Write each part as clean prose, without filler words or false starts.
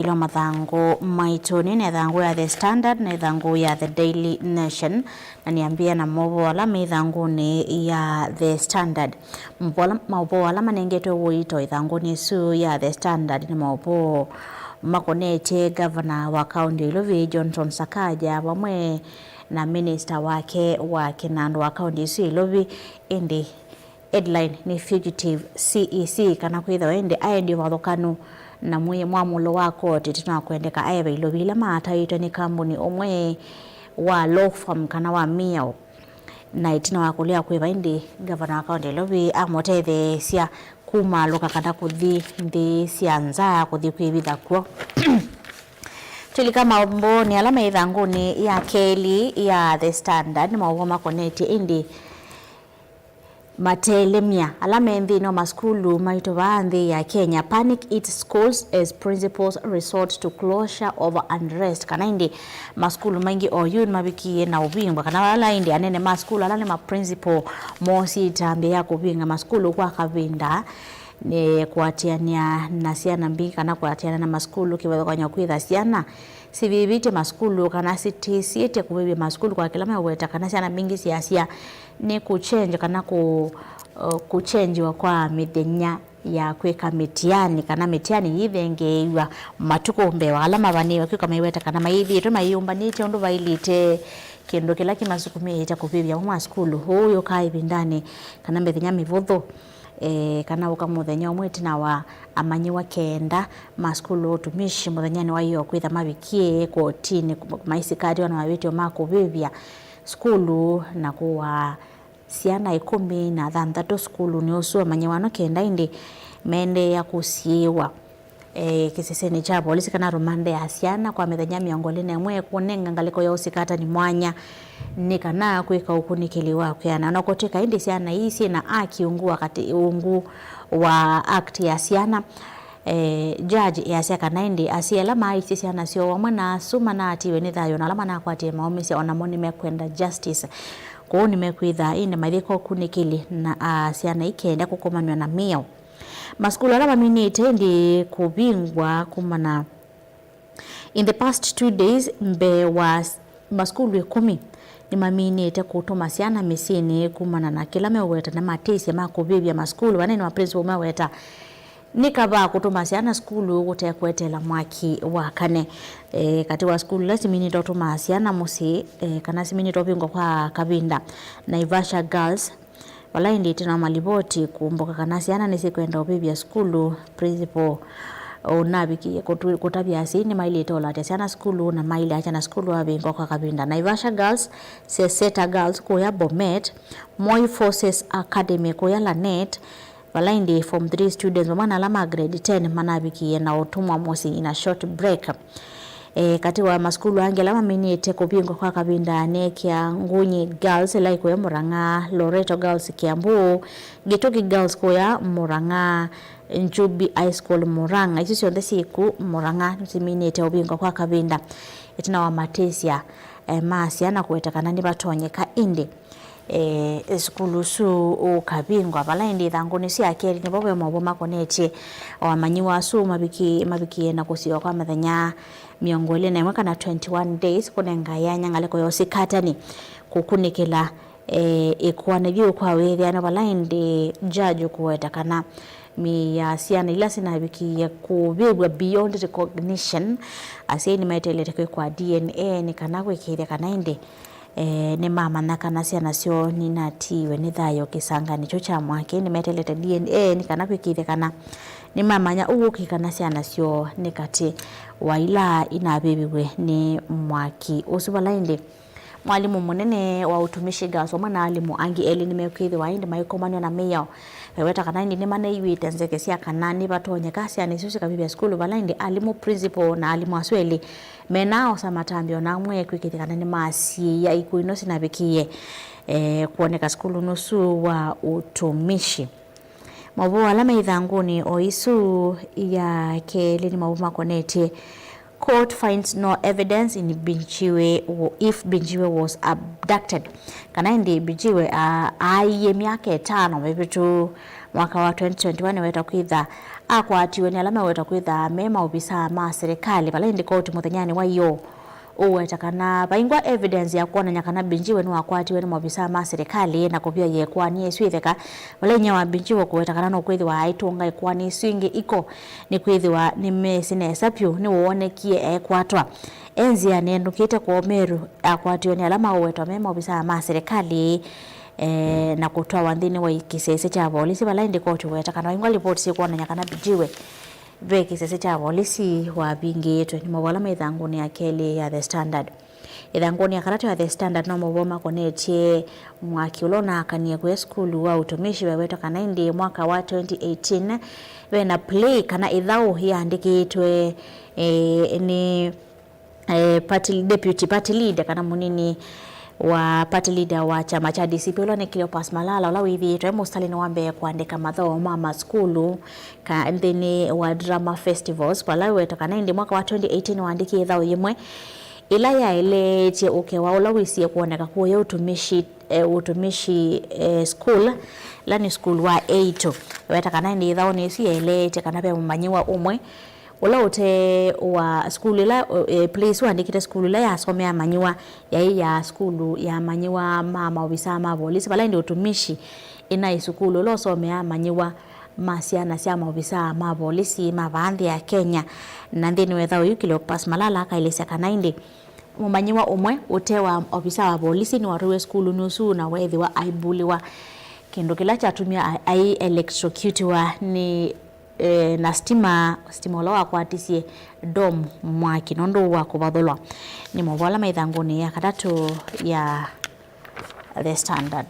ilo mathangu maituni na thangu ya The Standard na thangu ya The Daily Nation na niambia na mobo wala mithangu ni ya The Standard maubo wala manengeto uito thangu ni su ya The Standard ni maubo makonete governor wa kaunti Ilovi Johnson Sakaja wamwe na minister wake wa Kinandu wa kaunti Ilovi indi headline ni fugitive CEC kana kwitha wende aendi wathokanu na mwe mwamulo wako titina kuendeka aebe Ilovi la mata ito ni kambuni omwe wa law firm kana wa miao na itina wakulia kwitha indi governor wa kaunti Ilovi amotethe sia kuma loka kada kuthi ndi sianza kuthi kwibitha kwa tulika mambo ni alama ithanguni ya Keli ya The Standard mawo makoneti indi matelemia alama enthi no maskulu maito baadhi ya Kenya panic its schools as principals resort to closure over unrest kana indi maskulu maingi oyun mabikie na ubingwa kana wala indi anene maskulu alane ma principal mosi tambe ya kubinga maskulu kwa kavinda ne kuatiania na siana mbingi kana kuatiana na maskulu kiwathokanya kwitha siana sivivite maskulu kana sitisiete kubibi maskulu kwa kilama weta kana siana mbingi siasia ni kuchange kana kuchange kwa mithenya ya kweka mitiani kana mitiani yithengeiwa matuko mbewa alama baniwa kwika maiweta kana maithi to mayumbanite undu bailite kindu kila kimasukumia ita kubibia mwa skulu huyo kai bindani kana mithenya mivuthu kana uka muthenya umweti na wa amanyiwa kenda maskulu utumishi muthenyani wa iyo kwitha mabikie kotini maisikadi wana mawitio makubibia skulu na kuwa siana 16 skulu ni usu amanyewano kenda indi mende ya kusiwa kiseseni cha polisi kana rumande ya siana kwa mithenya miongolene mwe kunenga ngaliko ya usikata ni mwanya nikana kwika ukunikiliwa kuyana nakotika indi siana isi na akiungua kati ungu wa act ya siana judge ya siaka naindi asiela maisi siana sio wamana suma na atiwe ni thayo na alama na kwatie maomisi onamoni mekwenda justice ko nimekwitha ine mathiko kunikili na siana ikenda kukomanwa na mio maskulu alama minite ndi kubingwa kumana in the past 2 days mbe wa maskulu 10 ni maminite kutuma siana misini kumana na kila meweta na matesi makubibia maskulu wanene wa principal meweta nikaba kutuma siana skulu gutekwetela mwaki wa kane kati wa skulu lasimini totuma siana musi kana simini topingo kwa kabinda Naivasha Girls wala indi tina maliboti kumboka kana siana nisikwenda ubibia skulu principal unabiki kutabia sini maili tola siana skulu na maili acha na skulu abingo kwa kabinda Naivasha Girls Seseta Girls kuya Bomet Moi Forces Academy kuya Lanet wala indi form 3 students wamana alama grade 10 manabiki na utumwa mosi ina short break kati wa maskulu ange alama minite kubingwa kwa kabinda Nekia Ngunyi Girls like ya Murang'a Loreto Girls Kiambu Gitoki Girls kuya Murang'a Njubi High School Murang'a isi sionde siku Murang'a minite ubingwa kwa kabinda itina wa matesia maasiana kuwetakana ni batonyeka indi skulu su ukabingwa bala indi thanguni sia Keli ni bobe mabo makoneti wamanyiwa su mabiki na kusiwa kwa mathenya miongole na mwaka na 21 days kunenga yanya ngaleko yosikatani kukunikila ikuane vyo kwa wethiana bala indi judge kuweta kana mi siana ila sina biki ya kubibwa beyond recognition aseni maitelete kwa DNA ni kana kwekire kana indi ni mama na kana siana sio ninatiwe ni thayo kisanga nicho cha mwake ni metelete DNA ni kana kwikire kana ni mama nya uguki kana siana sio nikati waila inabibiwe ni mwaki usubala indi mwalimu munene wa utumishi gaso mwana alimu angi eli nimekwithi waindi maikomano na meyo weta kana indi nimana iwite nzeke sia kana ni batonye kasi anisusi kabibia skulu bala indi alimu principal na alimu asweli menao samatambio na mwe kwikiti kana ni masi ya ikuino sinabikie kuoneka skulu nusu wa utumishi mabu alama ithanguni oisu ya Keli ni mabu makoneti court finds no evidence in Binjiwe if Binjiwe was abducted. Kana indi Binjiwe aiye miaka 5 mebitu mwaka wa 2021 weta kwitha akwatiwe ni alama weta kwitha mema obisa ma serikali pala indi court muthenyani wa yo uweta kana baingwa evidence ya kuona nyakana Binjiwe ni wakwatiwe ni mobisa ma serikali na kopia ye kwani eswitheka wala nyawa Binjiwe kuweta kana no kwithiwa aitunga kwani swingi iko ni kwithiwa ni mesine sapyo ni wonekie ekwatwa enzi ya nendukite kwa Meru akwatiwe ni alama uweta mema obisa ma serikali na kutoa wandhini wa kisese cha polisi bala indi koti weta kana ingwa report si kuona nyakana Binjiwe be kisese cha polisi wa bingi yetu ni mawala maithanguni ya keli ya The Standard ithanguni ya karate ya The Standard no muboma konetie mwaki ulona akanie kwe skulu wa utumishi weweta kana indi mwaka wa 2018 wena play kana ithau hii andikitwe ni deputy party leader kana munini wa party leader wa chama cha DCP ulone Cleopas Malala ula withi twemo Stalin wambe kuandika matho mama skulu ka ndini wa drama festivals pala weta kana indi mwaka wa 2018 waandiki ithau yimwe ila ya ile che ukewa ula wisie kuoneka kuya utumishi school lani school wa 8 weta kana indi ithau ni si ile che kana pe mumanyiwa umwe ula ute wa skulu la place wandikite skulu la ya somea manyiwa ya skulu ya manyiwa mama obisa ma polisi bala ndi utumishi ina isukulu lo somea manyiwa masiana sia obisa ma polisi mavandhi ya Kenya na ndini wetha uyukile Cleopas Malala kailesa kana indi mumanyiwa umwe utewa obisa wa polisi ni waruwe skulu nusu na wethi wa aibuliwa kendo kila chatumia ai electrocutiwa ni na stima lowa kwa tisie dom mwaki nondo wa kubadolwa ni mobala maithanguni ya kadatu ya The Standard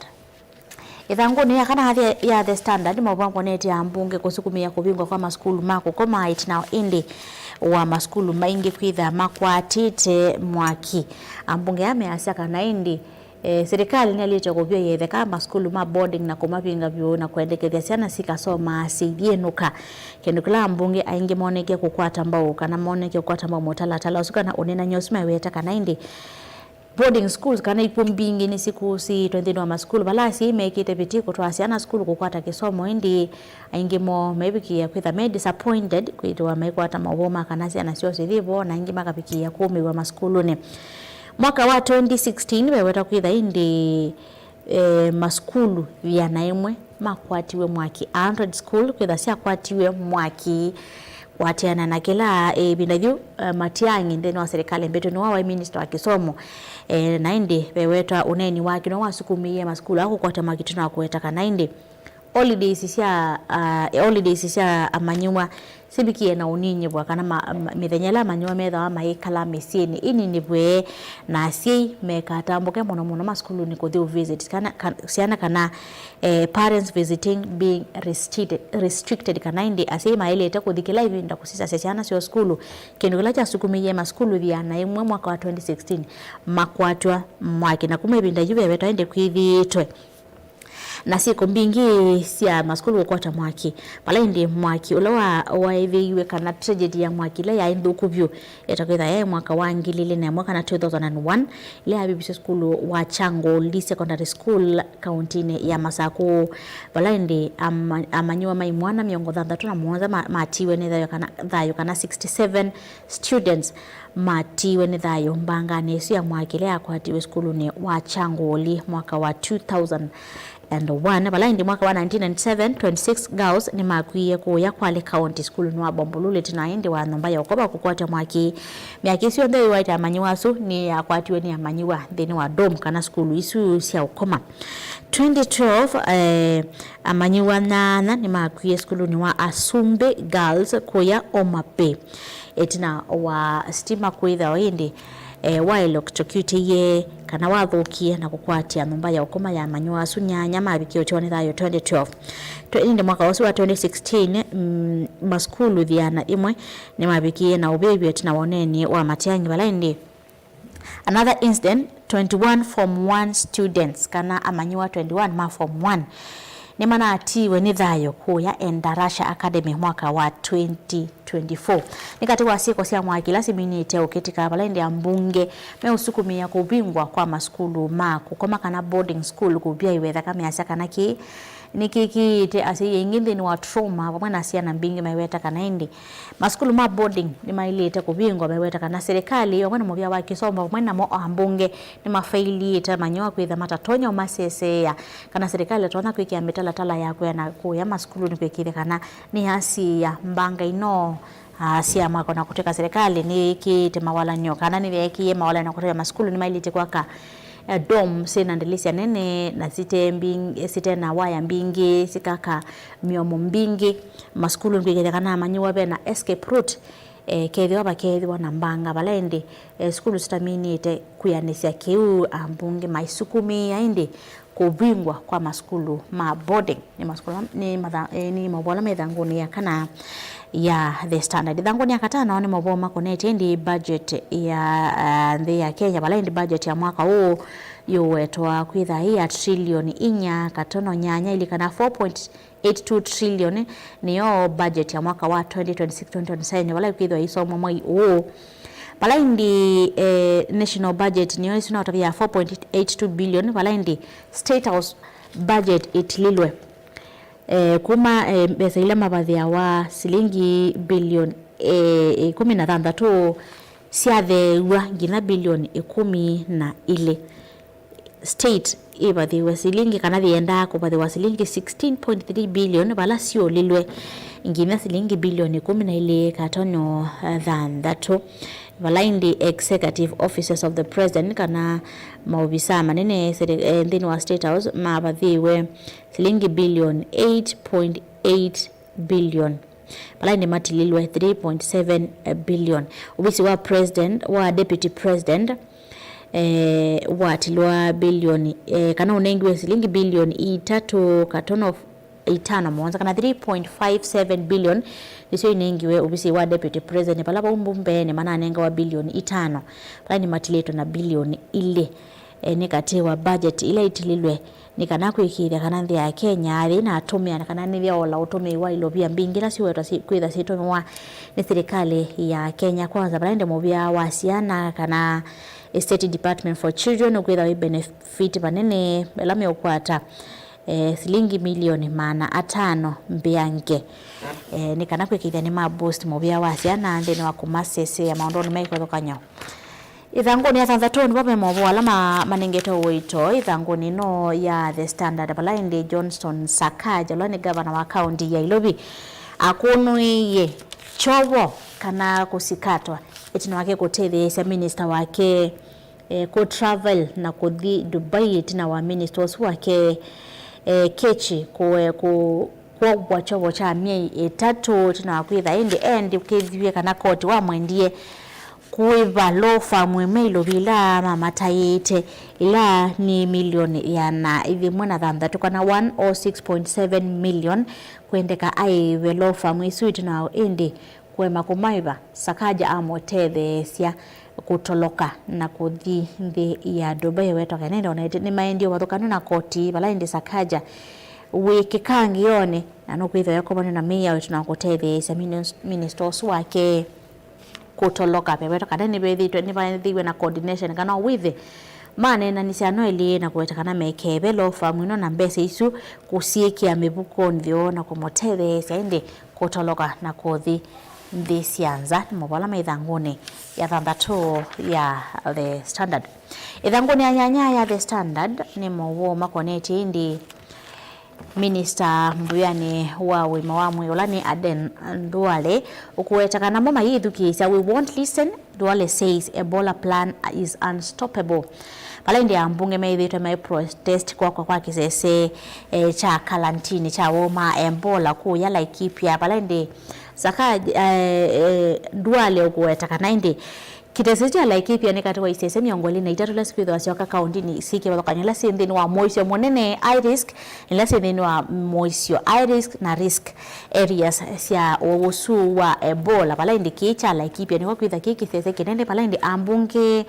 ithanguni ya kana hathi ya The Standard mobambo neti ya mbunge kusukumia kubingwa kwa maskulu mako koma itinao indi wa maskulu maingi kwitha makwatite mwaki ambunge ameasia kana indi serikali ni aliyetoa kopia yethe kama skulu ma boarding na kumapinga byo na kuendekethia ciana sikasoma asithienuka kendo kila mbunge aingi moneke kukwata mbao kana moneke kukwata mbao mutalatala usukana unena nyosima weta kana indi boarding schools kana ipumbingi ni siku si twendino wa skulu balasi imekite bitiko twa ciana skulu kukwata kisomo indi aingi mo mebikia kwitha me disappointed kwitwa maikwata maboma kana ciana sio sithibo na ingi makapikia kumi wa maskulu ni mwaka wa 2016 weweta kwitha indi maskulu vya naimwe makwatiwe mwaki 100 school kwitha sia kwatiwe mwaki watiana na kila binadhu Matiang'i ndeni wa serikali mbeto ni wa minister wa kisomo na indi weweta uneni waki no wasukumie maskulu ako kwata makituna kuweta kana indi holidays sia amanywa sibikie na uninyi bwa kana mithenyela manywa metha wa maikala mesini ini nibwe na si mekatamboke mono maskulu ni kuthi visit kana siana kana parents visiting being restricted kana indi asema ile ita kuthikila hivi nda kusisa siana sio skulu kendo kila cha sukumiye maskulu vya na imwe mwaka wa 2016 makwatwa mwaki na kumebinda yuwe weta ende kwithitwe na siku mbingi sia maskulu kwata mwaki pala ndi mwaki ulawa waiviwe kana tragedy ya mwaki la ya indhuku byo etakwitha ya mwaka wa ngilile na mwaka na 2001 ile ya BBC school wa Chango Secondary School county ya Masako pala ndi amanywa mai mwana miongo 37 matiwe ni thayo kana 67 students matiwe ni thayo mbangane sia mwaki la kwatiwe school ni wa Chango mwaka wa 2001 bala ndi mwaka wa 1997 26 girls ni makwiye kuya Kwale County School nwa Bombulule tina indi wa nomba ya ukoba kukwata mwaki myaki sio ndoi waita amanyiwasu ni akwatiwe ni amanyiwa thini wa dom kana school isu sia ukoma 2012 amanyiwa nana ni makwiye school ni wa Asumbe Girls kuya Omape etina wa stima kwitha indi wa electrocute ye kana wathukie na kukwatia nomba ya ukoma ya manywa sunyanya mabikio chone thayo 2012 ndi mwaka wa 2016 maskulu thiana imwe ni mabikie na ubebi tina woneni wa Matiang'i balaindi another incident 21 form 1 students kana amanywa 21 ma form 1 ni mana atiwe ni thayo kuya Endarasha Academy mwaka wa 2024 nikati wa siko cia mwakilasi minite ukitika balende ya mbunge me usukumia kubingwa kwa maskulu maku koma kana boarding school kubia iwetha kamyasa kana ki nikikite asi ingindi ni wa trauma pamwe na ciana mbingi maiweta kana indi maskulu ma boarding ni mailite kubingwa maiweta kana serikali pamwe na muvia wa kisomba pamwe na mo ambunge ni mafailite manyoa kwitha matatonya masesea kana serikali twana kwikia mitala tala yakwe na kuya maskulu ni kwikire kana ni hasi ya mbanga ino sia mwako na kuteka serikali ni kite mawala nyoka na ni yeki mawala na kuteka maskulu ni mailite kwaka dom sena ndelisia nene na site na waya mbingi sikaka miomo mbingi maskulu ngwegera kana manyiwa be na escape route kethiwa na mbanga balende skulu sitaminite kuyanesia kiu ambunge maisukumi aindi kubingwa kwa maskulu ma boarding ni maskulu ni mabola medhanguni ya kana ya The Standard dhanguni ya katana ni maboma konete ndi budget ya ya Kenya balende budget ya mwaka huu yuwetwa kwitha hii ya trilioni inya katono nyanya ili kana 4.82 trillion niyo budget ya mwaka wa 2026-2027 wala kwitha isomwa mwai huu balindi national budget niyo isina utavia 4.82 billion balindi state house budget itililwe kuma pesa ile mabadhia wa silingi bilioni 16 siathewa ngina bilioni 10 state ibadhiwa silingi kana thienda kubadhiwa silingi 16.3 billion bala sio lilwe ngina silingi bilioni 12 katonyo thandatu Valaindi executive officers of the president kana maobisa manene ndini wa state house mabadhiwe silingi bilioni 8.8 billion Valaindi matililwe 3.7 billion ubisi wa president wa deputy president watilwa bilioni kana unengiwe silingi bilioni 3 katono 5 mwanza kana 3.57 billion nisio inengiwe ubisi wa deputy president palapa umbumbe ni mana anenga wa bilioni 5 pala ni matileto na bilioni ile nikatiwa budget ile itililwe nikana kuikiria kana nthi ya Kenya ari na atumia kana ni vya ola utumi wa ilobia mbingira siweta kwitha sitomwa ni serikali ya Kenya kwanza balende mobia wasiana kana State Department for Children ukwitha benefit banene belame ukwata silingi milioni mana 5 mbiange nikana kwikithia ni maboost mobia wasiana ndene wa kumasese ya maondoni maiko thokanya ithanguni ya thandatoni babe mobo alama manengeto wito ithanguni no ya The Standard balinde Johnston Sakaja lone governor wa county ya Ilobi akunuiye chobo kana kusikatwa etino wake kutethe minister wake ko travel na kuthi Dubai tina wa ministers wake kechi kwa chobo cha miei 3 tina wakwitha indi ukithwie kana koti wa mwendie kuiva lofa mwemelo bila mamataite ila ni milioni yana hivi mwana thantatu kana 106.7 million kuendeka aive lofa mwisuiti na indi kwema kumaiva Sakaja amotethe cia kutoloka na kuthi nthi ya Dubai weto kanenda ona ni maendio wathukanu na koti bala indi Sakaja wiki kangi yone na no kwitha yakobana na meya wetu na kutethe cia ministers wake kutoloka pepeto kada ni bethitwe ni baithiwe na coordination kana with mane na nisiano ili na kuwetakana mekebe lofa mwino na mbese isu kusiekia mibuko nthio na kumotethe cia indi kutoloka na kuthi nthi cianza ni mobala maithanguni ya thanthatu ya The Standard ithanguni ya nyanya ya The Standard ni mowo makoneti indi Minister Mbuyani wa wima wa mwolani Aden Duale ukuwetakana mama yithukisa we won't listen. Duale says Ebola plan is unstoppable. Palende ambunge meithitwe mai protest kwa kisese cha kalantini cha woma Ebola ku ya Laikipia palende Sakaja Duale ukuwetakana indi Kitesecha Laikipia ni kati wa isese miongoli na itatu la sikwitho wasioka kaunti ni siki wadokanyala sindhini wa moisio monene high risk nila sindhini wa moisio high risk na risk areas siya usu wa Ebola pala indi kicha Laikipia ni wakwitha kikisese kinende pala indi ambunge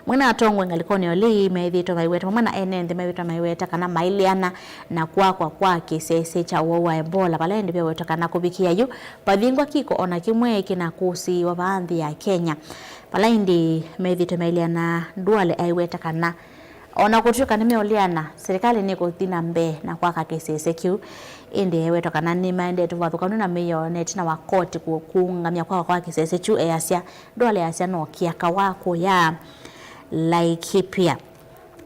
mwana atongwe ngalikoni oli methito maiweta mwana enende maiweta maiweta kana mailiana na kwa kisese cha wa Ebola pala indi pia weta kana kubikia yu pathingwa kiko ona kimwe kina kusi wa baadhi ya Kenya pala indi methito mailiana duale aiweta kana ona kutuka nimeoliana serikali niko thina mbe na kwa kisese kiu indi aiweta kana ni maende tuvathukanu na meyo netina wa koti kuungamia kwa kisese chu easia duale asia no kiaka wako ya Laikipia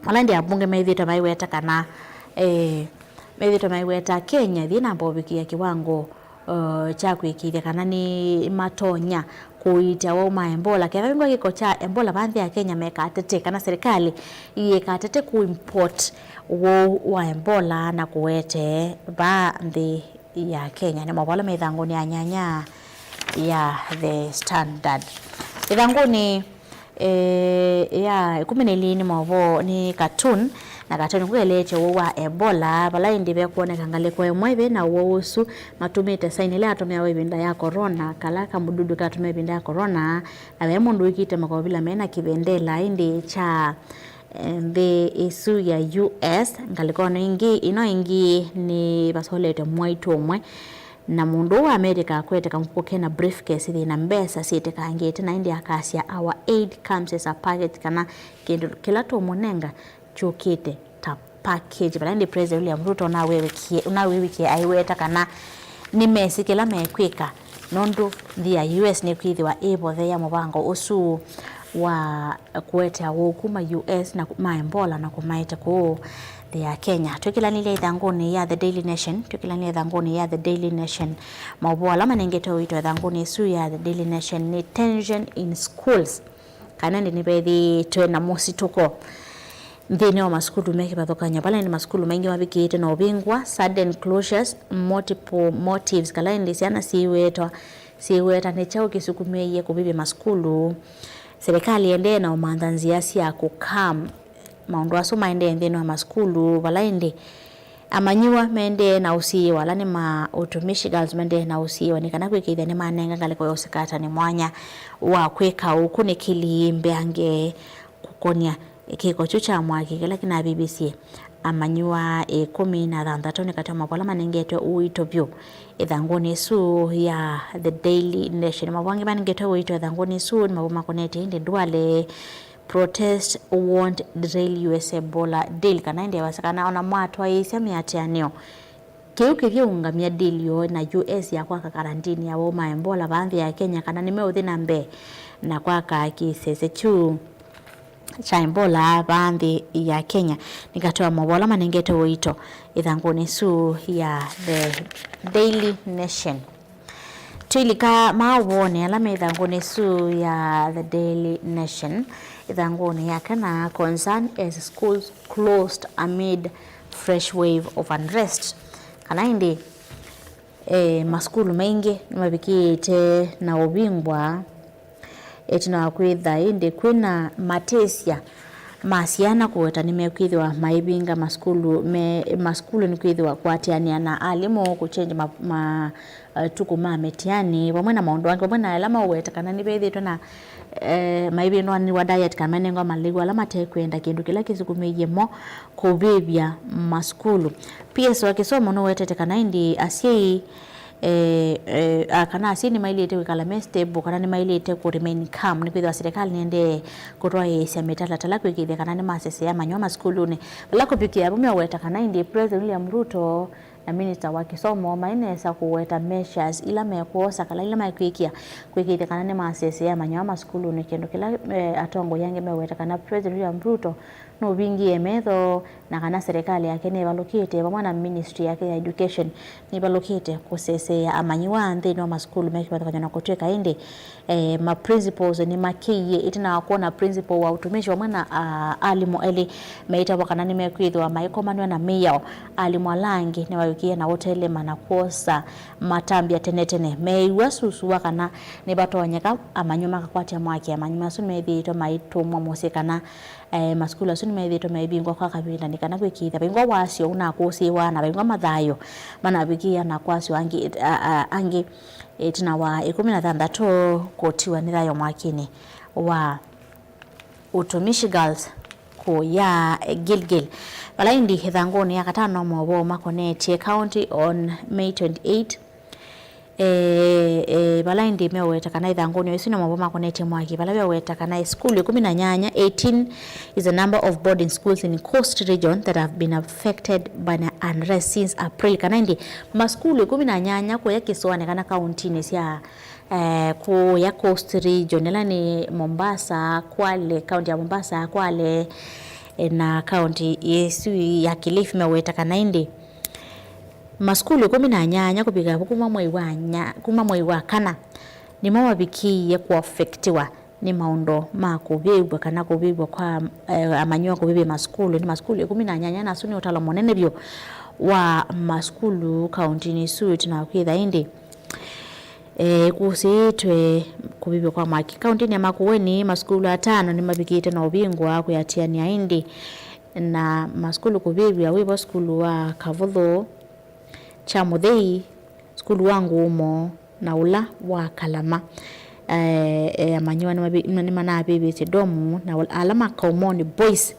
Malandi abunge methito maiweta kana methito maiweta Kenya thina mbobikia kiwango cha kwikithia kana ni matonya kuita wa Ebola kethingwa giko cha Ebola bandhi ya Kenya mekatete kana serikali yekatete kuimport wa Ebola na kuwete bandhi ya Kenya ni mabola methangoni ya nyanya ya The Standard ithangoni ya 12 mavo ni cartoon na cartoon kweleche wa Ebola bala indi be kuoneka ngale kwa mwebe na usu matumite saini ile atomea webinda ya corona kalaka mududu katumea binda ya corona na we mundu ikite makobila mena kibendela indi cha the isu ya US ngalikona ingi ni basolete mwaito mwe na mundu wa America kwete kampuke na briefcase thina mbesa site kangete na indi akasia our aid comes as a package kana kindu kila to munenga chukite ta package balandi president William Ruto na wewe kie aiweta kana ni mesi kila mekwika nondo thia US ni kwithiwa ebo thea mubango usu wa kueta wokuma US na Ebola na kumaita ku ya Kenya tukilanilia idhanguni ya The Daily Nation The Daily Nation mabola manengeto wito idhanguni su ya The Daily Nation ni tension in schools kana ndi nibethi twena musituko ndini wa maskulu meki bathokanya pala ni maskulu mengi mabikite na ubingwa sudden closures multiple motives kala ndi siana siweta ne chao kisukumeye kubibi maskulu serikali ende na umandanzia ya kukam maundu aso maende ndeno wa maskulu walaende amanyiwa mende na usi wala ni ma utumishi girls mende na usi wanikana kwikithia ni manenga ngale kwa yosikata ni mwanya wa kweka ukune kilimbe ange kukonia kiko chucha mwaki kila kina BBC amanyiwa 13 kata mabola manengetwe uitobyo ithangoni su ya The Daily Nation mabwangi manengetwe uito ithangoni su maboma konete inde duale protest won't derail US Ebola deal kana inde wasakana ona mwatwa isemi atianio kiukithia ungamia deal yo na US ya kwa karantini ya woma Ebola bandhi ya Kenya kana nimeuthina mbe na kwa kisese chu cha Ebola bandhi ya Kenya nikatoa mabola manengeto wito ithangoni su ya The Daily Nation tuilika maubone alama ithangoni su ya The Daily Nation ithangoni yake na concern as schools closed amid fresh wave of unrest kana indi maskulu mengi mabikite na ubingwa etina kwitha indi kwina matesia masiana kuweta nimekwithwa maibinga maskulu ni kwithwa kwatiania na alimu kuchange tuku metiani pamwe na maundu wange pamwe na alama uweta kana nibethitwe na maibinwa ni wa diet kana nengo maligwa alama tekwenda kindu kila kisukumeye mo kubibia maskulu pia so kisomo no wetete kana indi asie kana asini mailete wikala stable kana ni mailete ku remain calm ni kwithwa serikali nende kutoa isia metalatala kwikithia kana ni masese ya manyoma skuluni bala kupikia bumya weta kana indi president William Ruto na minister wa kisomo mainesa kuweta measures ila mekuosa kala ila maikwikia kwikithia kana ni masese ya manyoma skuluni kendo kila atongo yange meweta kana president William Ruto no bingi emetho na kana serikali yake ne balokite bamwana ministry yake ya education ni balokite kusese ya amanyiwa nthini wa maskulu mekibathanya na kutweka indi ma principals ni makiye itina kuona principal wa utumishi wa mwana alimu eli meita wakana ni mekwithwa maikomaniwa na miyao alimu alangi ni mabikie na hoteli manakosa matambia tenetene meiwa susua kana ni batonyeka amanyuma kakwatia mwaki amanyuma sunu methito maitumwa musikana maskula sunu methito maibingwa kwa kabinda nikana kwikitha bingwa wasio una kusiwa na bingwa mathayo manabikia na kwasio angi etina wa 16 kotiwa ni thayo mwakini wa Utumishi Girls ko ya Gilgil balaindi thangoni ya katano mwobo makonetie county on May 28 balaindi meweta kana thangoni yesino mwobo makonetie mwaki balabya weta kana school 18 18 is the number of boarding schools in Coast region that have been affected by unrest since April kana ndi maskulu 18 ko yakiswane kana county ni sia ku ya Coast region ela ni Mombasa, Kwale, county ya Mombasa, Kwale na county yesu ya Kilifi meweta kana indi maskulu 18 kubiga kuma mwei wa kana ni mawabikiye ku affectiwa ni maundo makubibwa kana kubibwa kwa amanywa kubibe maskulu ni maskulu 18 na suni utalo monene byo wa maskulu county ni suit na kwitha indi kusitwe kubibe kwa mwaki county ni makuweni maskulu 5 ni mabikite na ubingwa kuyatiania indi na maskulu kubibwa wibo skulu wa Kavutho Chamuthei skulu wangu umo na ula wa Kalama amanywa ni manabibi tidomu na alama Kaumoni Boys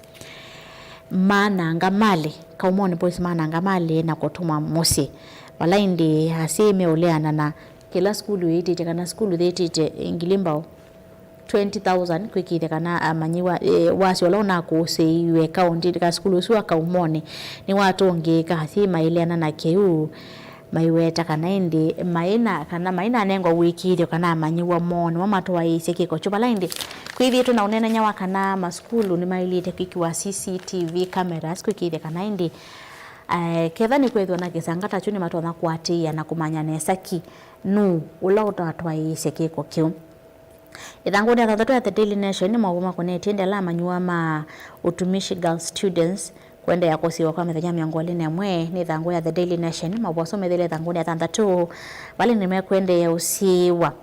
manangamale Kaumoni Boys manangamale na kutuma musi walaindi hasime uleana na kila skulu yitite kana skulu yitite ingilimbao 20,000 kwikite kana amanyiwa wasi wala kuseiwe county ka skulu suwa Kaumoni ni watu ngeka hasima ileana na keu maiweta kana indi maina nengo wiki ile kana amanyiwa mono mamatoa iseke ko chobala indi kwithi tu na unene nyawa kana maskulu ni mailite kikiwa CCTV cameras kwikite kana indi ketha ni kwethwa na kisangata chuni matwa kwatia na kumanya nesaki nu ula utatwa iseke ko kiu ithangu ya thatatu ya The Daily Nation ni mawoma koneti ndela amanywa ma Utumishi Girls students kwenda ya kosiwa kwa methenya miongoni na mwe ni thangu ya The Daily Nation mabwaso methele thangu ya thantatu bali ni mekwende ya usiwa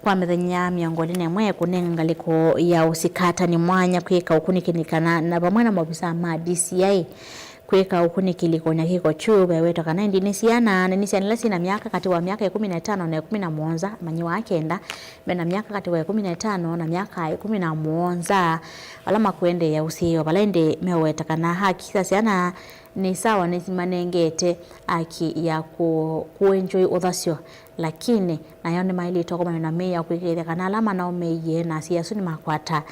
kwa methenya miongoni na mwe kunengaliko ya usikata ni mwanya kweka ukunikinikana na pamwe mabisa ma DCI kweka ukunikiliko nya kiko chube weto kana ndi nisiana lasi na miaka kati wa miaka 15 na 11 manyiwa akenda mena miaka kati wa 15 na miaka 11 alama kwende ya usiyo balende meweta kana haki sasa ni sawa nisimanengete aki ya kuenjoy othasio lakini nayo ni maili toko na meya kwikire kana alama na umeye na siasu ni makwata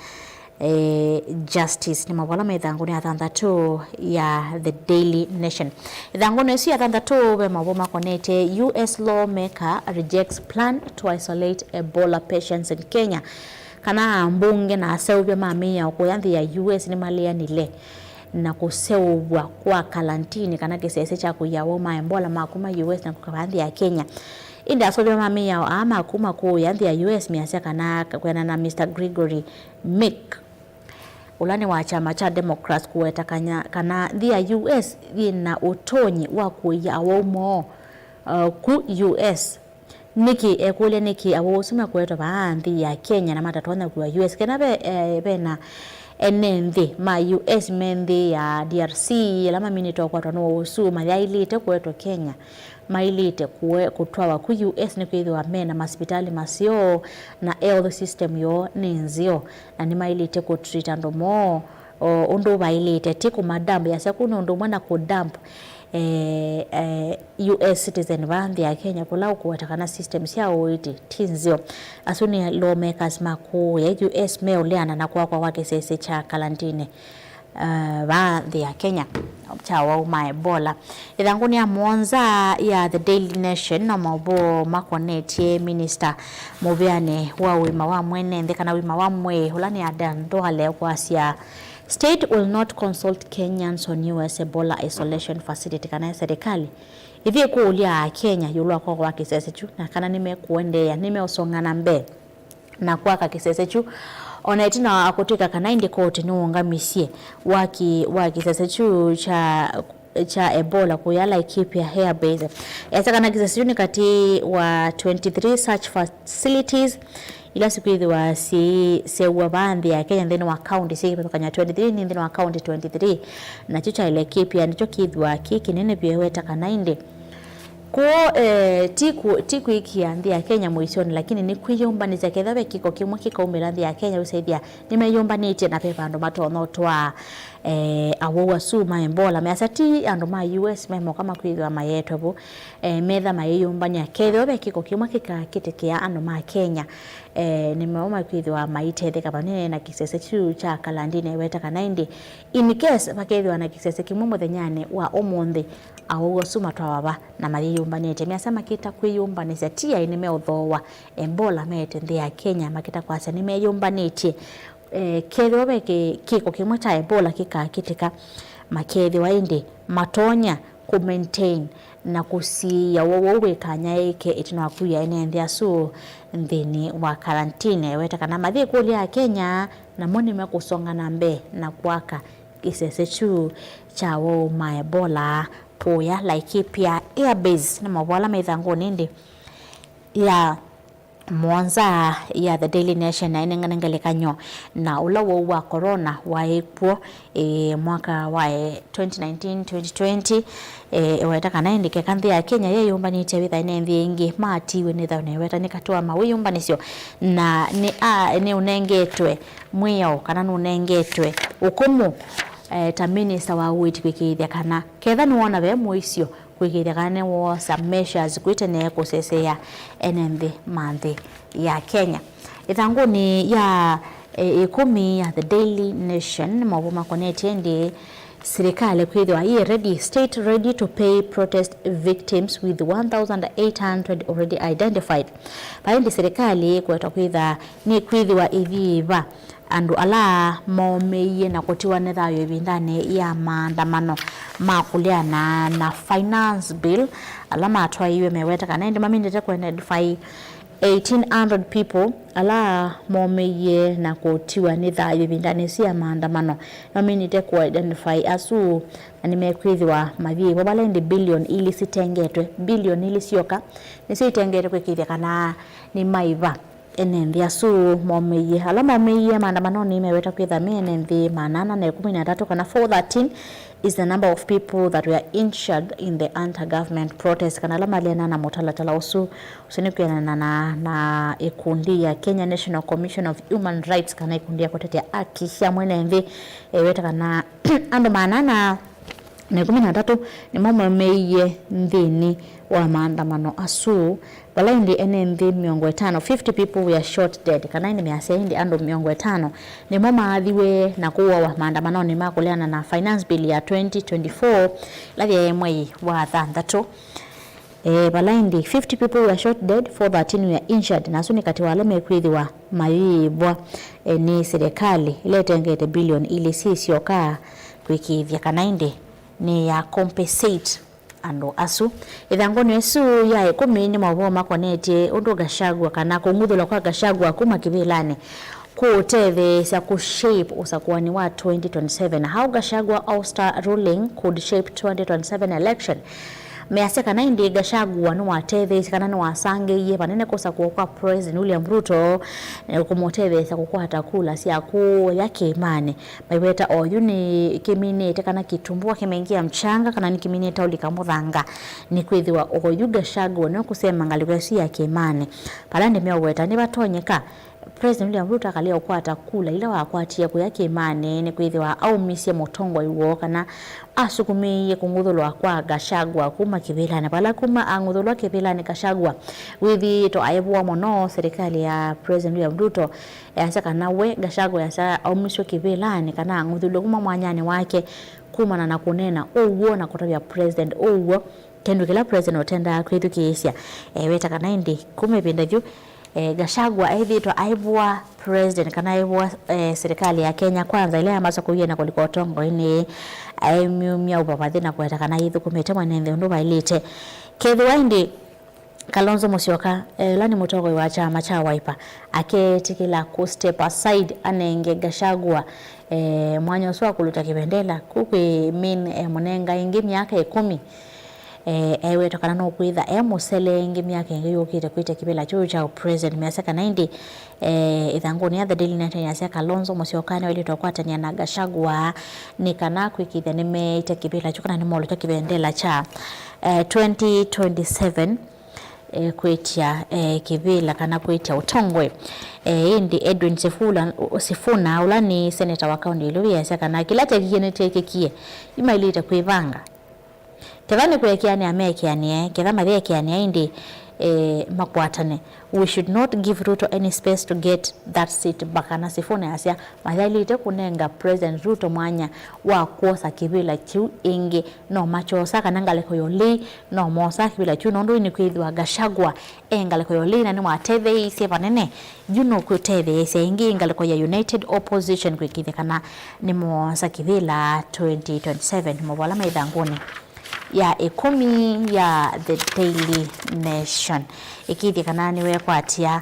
justice ni mawala methanguni ya thantatu ya The Daily Nation thanguni si ya thantatu be mawoma konete US lawmaker rejects plan to isolate Ebola patients in Kenya kana mbunge na aseubya mamia okuyanthi ya US ni malia nile na kuseubwa kwa karantini kana kisese cha kuyawo Ebola makuma US na kukabanthi ya Kenya inda asobya mamia ama kuma ku yanthi ya US miasia kana kwena na Mr. Gregory Mick ulani wa chama cha Democrats kuweta kana thia US ina utonyi wa kuyawo mo ku US niki ekule niki awosuma kweta baanthi ya Kenya na matatona kwa US kana bena enenthi ma US menthi ya DRC lama minito kwa tono usu mayailite kweto Kenya mailite kutwawa ku US ni kwithwa mena hospitali masio na health system yo nenzio na ni mailite ku treat ando mo ondo bailite tiku madambu ya sekuna ondo mwana ku dump US citizen bandi ya Kenya kula kuwatakana systems ya oiti tinzio asuni lawmakers maku ya US meuleana na kwa wake sese cha karantini bandi ya Kenya chawa uma Ebola ithanguni ya Mwanza ya The Daily Nation na mabo makoneti minister mubiane wa wima wa mwene ndekana wima wa mwe hulani ya dandole kwa sia state will not consult Kenyans on US Ebola isolation facility kana serikali hivi kuulia Kenya yulwa kwa wake sese chu na kana nimekuendea nimeosongana mbe na kwa kisese chu onaitina akutika kana indi kote nuungamisie waki sese chu cha cha Ebola kuyala Laikipia Air Base yatakana kisasini kati wa 23 such facilities ila siku hizi wa sewa bandhi ya Kenya ndeni wa county sikipa kanya 23 ndeni wa county 23 na chucha Laikipia nicho kidwa kiki nene pia wetakana inde ko tiku iki andhi ya Kenya muisoni lakini ni kwiyombanisa kethabe kiko kimwe kikaumira andhi ya Kenya usaidia nimeyombanite na pepa ando matono twa awowa suma Ebola measati ando ma US memo kama kwithwa mayetwe metha mayombania kethabe kiko kimwe kikakitekea ando ma Kenya nimeoma kwithwa maitete kabanene na kisese chu cha kalandine weta kanaindi in case bakethwa na kisese kimwe muthenyane wa omonde awowa suma twababa na mayombanite measama kita kwiyombanisa tia inimeothowa Ebola mete ndi ya Kenya makita kwasa nimeyombanite kethobe kiko kimwe cha Ebola kikakitika makethi waindi matonya ku maintain na kusiya wowe kanya yake itina kuya ene asu ndini wa quarantine weta kana mathi kuli ya Kenya na moni mekusonga nambe na kwaka kisese chu cha wo ma Ebola poya Laikipia Air Base na mawala maithango nindi ya Mwanza ya The Daily Nation na inenganengelekanyo na ulawo wa corona waepo mwaka wa 2019-2020 wetaka naendike kanthi ya Kenya yeyombanite witha inenthi ingi matiwe nitha weta nikatoa mawiyombanisyo na ni unengetwe mwio kana nunengetwe ukumu ta minister wa witi kwikithia kana ketha nuona we muisyo kwikithia kana wo some measures kwitene kusesea enenthi manthi ya Kenya ithanguni ya 10 ya The Daily Nation mawoma connect ndi serikali kwithwa ready state ready to pay protest victims with 1800 already identified baindi serikali kweta kwitha ni kwithwa ithiva andu ala maomeiye na kutiwa nethayo ibindane ya maandamano makuliana na finance bill ala matwaiwe meweta kana ndi mamindete ku identify 1800 people ala maomeiye na kutiwa nethayo ibindane sia maandamano mamindete ku identify asu animekwithwa mathie babalendi billion ili sitengetwe billion ili sioka nisitengetwe kwikithia kana ni maiva enenthi asu momeiye ala momeiye maandamano ni meweta kwitha enenthi 813 kana 413 is the number of people that were injured in the anti-government protest kana la malena na mutalatala usu usinikwena na ikundi ya Kenya National Commission of Human Rights kana ikundi ya kutetea haki cia mwenenthi weta kana ando manana na 13 ni momeiye nthini wa maandamano asu balaindi enenthi 50 people were shot dead kana ni miaseindi ando 50 ni maathiwe na kuwa wa maandamano ni makuliana na finance bill ya 2024 lathia mwei wa thanthatu balaindi 50 people were shot dead 413 were injured na suni kati wale mekwithiwa maibwa ni serikali iletengete billion ili sisioka kwikithia kana indi ni ya compensate ando asu ithangoni esu ya 10 ni mawoma konete undu Gachagua kana kunguthula kwa Gachagua kuma kivilani kutethe sa ku shape usakuani wa 2027 how Gachagua ouster ruling could shape 2027 election mease kana indi Gachagua no watethe kana no wasange panene kosa kwa President William Ruto kumoteve sa kukwata kula sia ku yake imane maiweta oyuni kiminete kana kitumbua kimeingia mchanga kana ni kiminete ulika muthanga ni kwithiwa oyu Gachagua no kusema ngalikwesi yake imane palande meweta ni batonyeka President William Ruto akalia kwata kula ila wakwatia ku yake imane ni kwithiwa au misie motongo iwo kana asukumiye kunguthulwa kwa Gachagua kuma kivilani pala kuma anguthulwa kivilani Gachagua withi to aibwa mono serikali ya President William Ruto yasa kana we Gachagua yasa aumisho kivilani kana anguthulwa kuma mwanyane wake kuma na kunena uwo na kutabia president uwo kendo kila president otenda kwitu kiisia weta kana indi kumependa vyu Gachagua aithitwa aibwa president kana aibwa serikali ya Kenya kwanza ile ambazo kuyena kuliko tongo ini aimumia ubabathi na kweta kana ithu kumete mwanende undu bailite kethwa indi Kalonzo Musyoka lani mutogo wa chama cha Wiper aketikila ku step aside anenge Gachagua mwanya uswa kuluta kibendela kukwi munenga ingi myaka 10 ewe tokana no kwitha musele ingi myaka ingi yukite kwite kibela chuo cha president miasaka 90 ithanguni ya the Daily Nation ya Kalonzo Musyoka ne walitwakwatania na Gachagua nikana kwikithia nimeite kibela chukana ni molo cha kibendela cha 2027 kwetia kivila kana kwetia utongwe indi Edwin Sifuna ulani senator wa county Luya kana kilate kigenete kekie imailita kwivanga kevani kwekiani amekiani kevama vekiani indi makwatane. We should not give Ruto any space to get that seat bakana Sifuna yasia mathalite kunenga President Ruto mwanya wa kuosa kibila chu ingi no machosa kana ngaleko yoli no mosa kibila chu nondo ni kwithwa Gachagua ngaleko yoli na ni mwateve ise banene juno kuteve ise ingi ngaleko ya United Opposition kwikithe kana ni mosa kibila 2027 mobala maithanguni ya 10 ya the Daily Nation ikithi kana niwe kwatia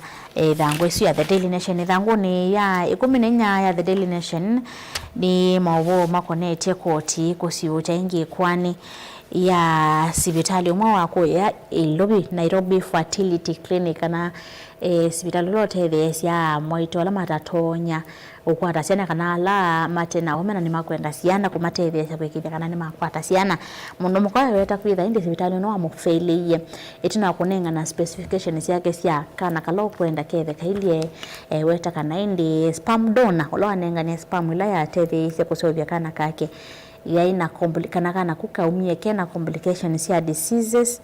thangu isu ya the Daily Nation thanguni ya 14 ya the Daily Nation ni mawo makonetie koti kusiucha ingi kwani ya sibitali umwe wako ya Nairobi Fertility Clinic kana sibitali lote thesia moito la matatonya ukwata siana kana la matena omena ni makwenda siana kumatethesa kwikithia kana ni makwata siana mundu mukwaye weta kwitha indi sibitali no amufailie itina kunenga na specifications yake sia kana kalo kwenda kethe kailie weta kana indi sperm donor olwanenga ni sperm ila ya tethesa kusovya kana kake yaina kana kukaumie kena complications ya diseases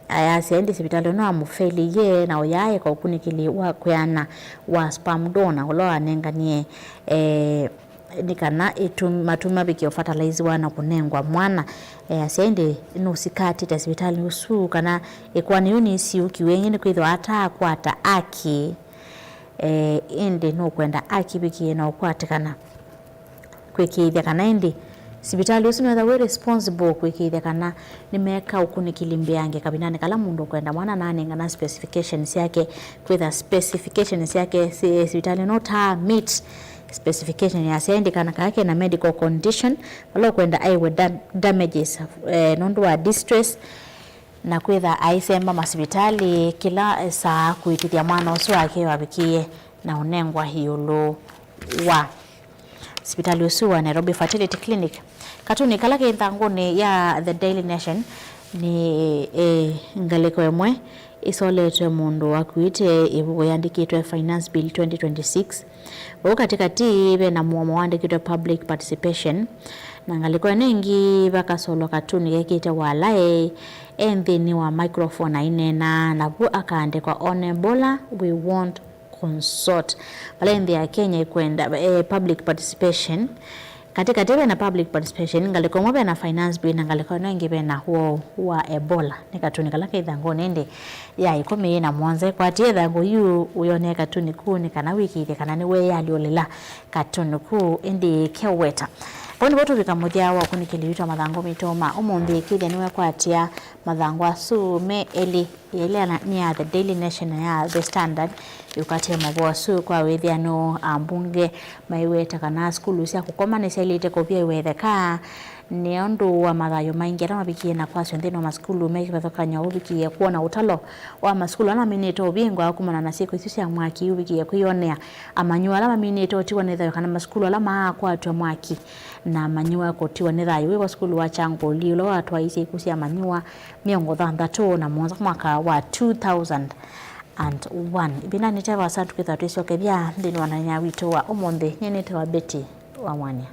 ayasiendi sibitali no amufeli ye na oyaye kwa ukunikili wa kuyana wa sperm donor olwanenga nie nikana matuma biki fertilize wana kunengwa mwana asiendi nusikati ta sibitali usu kana ekwani yuni si ukiwenye ni kwithwa ata kwata aki indi no kwenda aki biki na okwatikana kwikithia kana indi sibitali usu no we responsible kwikithia kana nimeka ukunikili yange kabinane kala mundu kwenda mwana nane ngana specifications yake kwitha specifications yake sibitali not meet specification ya sendi kana kake na medical condition wala kwenda aiwe damages nondo wa distress na kwitha aisemba masibitali kila saa kuitithia mwana usu wake wabikie na unengwa hiolo wa sibitali usu wa Nairobi Fertility Clinic katuni kala ke thanguni ya the Daily Nation ni ngaleko emwe isolete mundu wakuite ibugo yandikitwe Finance Bill 2026 bo katika tibe na muomo wandikitwe public participation na ngaleko nengi bakasolo katuni yekite walae endini wa microphone inena na bu akaande kwa onebola we want consort balendi ya Kenya ikwenda public participation katika tebe na public participation ngaliko mwe na finance bill ngaliko nengi be na huo wa Ebola nikatuni kalaka idhango nende ya ikome na mwanze kwa tie dhango yu uyone katuni ku ni kana wiki ile kana ni we yali olela katuni ku indi keweta bondi boto bikamudia wa kunikiliitwa mathango mitoma umundi kile niwe kwatia mathango asu me eli ile ni ya the Daily Nation ya the Standard yukate mabwasu kwa wethiano ambunge maiweta kana skulu cia kukoma ni selite kopia iwetheka ni ondu wa mathayo maingi ara mabikie na kwasyo nthino maskulu mekithokanya ubikie kuona utalo wa maskulu ana minito bingwa kumana na siku icio cia mwaki ubikie kwionea amanyua ala minito tiwa ne thayo kana maskulu ala makwatwa mwaki na manyua kotiwa ne thayo wa skulu wa Changoli lo atwa isi ikusia manyua miongo thanthatu na mwaka wa 2001 ibina nitewa satu kithatisho kebya ndini wananya wito wa umundi nyenete wa Betty wa Mwania.